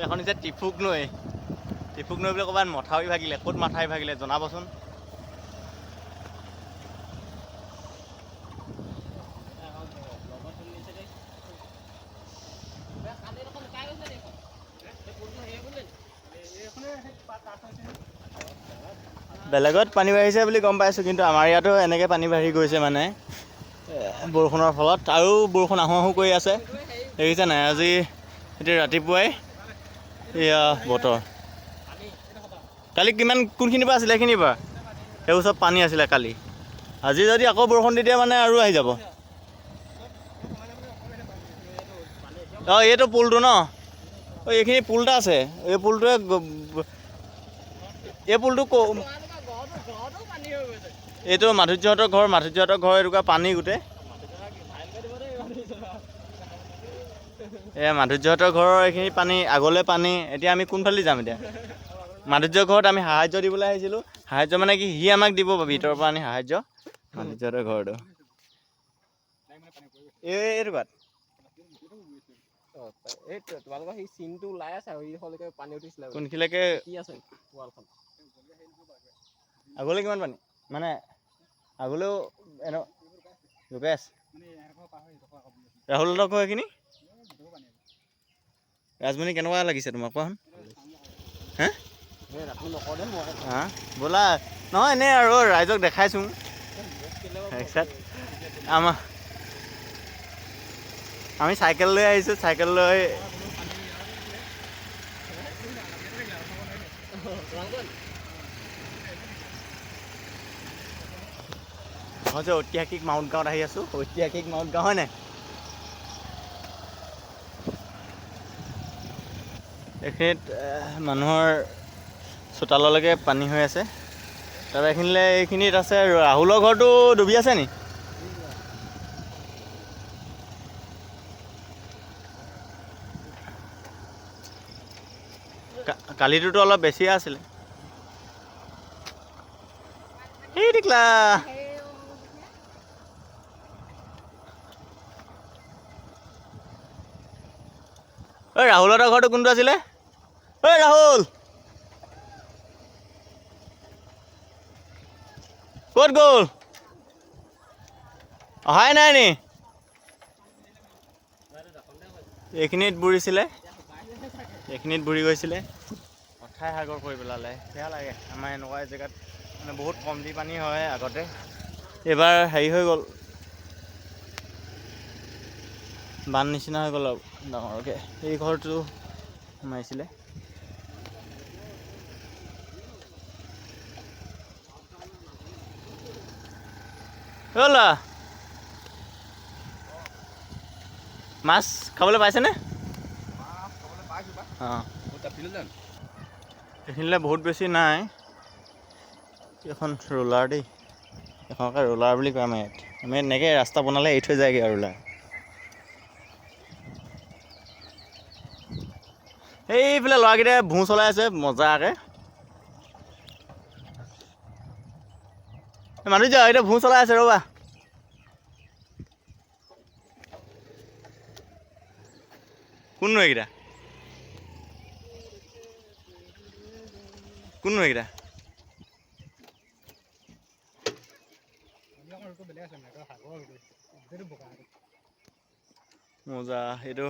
এখন হৈছে টিফুক নৈ বুলি ক'ৰবাত মথাউৰি ভাগিলে, ক'ত মথাউৰি ভাগিলে জনাবচোন। বেলেগত পানী বাঢ়িছে বুলি গম পাইছোঁ, কিন্তু আমাৰ ইয়াতো এনেকৈ পানী বাঢ়ি গৈছে মানে বৰষুণৰ ফলত। আৰু বৰষুণ আহোঁ আহোঁ কৰি আছে, দেখিছে নাই? আজি এতিয়া ৰাতিপুৱাই এয়া বতৰ। কালি কোনখিনিৰ পৰা আছিলে? এইখিনিৰ পৰা সেইবোৰ চব পানী আছিলে কালি। আজি যদি আকৌ বৰষুণ দি দিয়ে মানে আৰু আহি যাব। অঁ, এইটো পুলটো ন? অঁ, এইখিনি পুল এটা আছে। এই পুলটোৱে এইটো মাধুৰ্যহঁতৰ ঘৰ এনেকুৱা পানী গোটেই। এয়া মাধুৰ্যহঁতৰ ঘৰৰ এইখিনি পানী, আগলৈ পানী। এতিয়া আমি কোনফালে যাম এতিয়া? মাধুৰ্যৰ ঘৰত আমি সাহাৰ্য দিবলৈ আহিছিলোঁ। সাহাৰ্য মানে কি, সি আমাক দিব ভিতৰৰ পৰা আনি সাহাৰ্য। মাধুৰ্যহঁতৰ ঘৰটো এইটো বাট। তোমালোকৰ সেই চিনটো ওলাই আছে আৰু এইফালেকে পানী উঠিছিলে। কোনখিনিলৈকে কি আছে ৱালখন? আগলৈ কিমান পানী? মানে আগলৈও লুকাই আছে। ৰাহুলহঁতৰ ঘৰ এইখিনি? ৰাজমণি কেনেকুৱা লাগিছে তোমাক কোৱাচোন? হা? ব'লা, নহয় এনেই আৰু ৰাইজক দেখাইছোঁ। আমি চাইকেল লৈ আহিছোঁ, চাইকেল লৈ মই যে ঐতিহাসিক মাউণ্ট গাঁৱত আহি আছোঁ। ঐতিহাসিক মাউণ্ট গাঁও হয় নাই? এইখিনিত মানুহৰ চোতাললৈকে পানী হৈ আছে। তাৰপৰা এইখিনিত আছে ৰাহুলৰ ঘৰটো ডুবি আছে নি? কালিটোতো অলপ বেছিয়ে আছিলে। এই টিকলা ঐ, ৰাহুলহঁতৰ ঘৰটো কোনটো আছিলে? ঐ ৰাহুল, ক'ত গ'ল? অহাই নাই নি? এইখিনিত বুৰিছিলে, এইখিনিত বুৰি গৈছিলে। অথাই সাগৰ কৰি পেলালে। বেয়া লাগে। আমাৰ এনেকুৱা জেগাত মানে বহুত কমটি পানী হয় আগতে। এইবাৰ হেৰি হৈ গ'ল, বান নিচিনা হৈ গ'ল আৰু ডাঙৰকৈ। এই ঘৰটো সোমাইছিলে। ল'ৰা, মাছ খাবলৈ পাইছেনে? অঁ, এইখিনিলৈ বহুত বেছি নাই। এইখন ৰোলাৰ দেই, এইখনকে ৰোলাৰ বুলি কয় আমাৰ ইয়াত। আমি এনেকৈ ৰাস্তা বনালে এৰি থৈ যায়গৈ আৰু ৰোলাৰ। এইফালে ল'ৰাকেইটাই ভোঁ চলাই আছে মজাকৈ। মাধুৰ্য, এতিয়া ভোঁ চলাই আছে ৰ'বা। কোননো এইকেইটা? কোননো এইকেইটা? মজা সেইটো।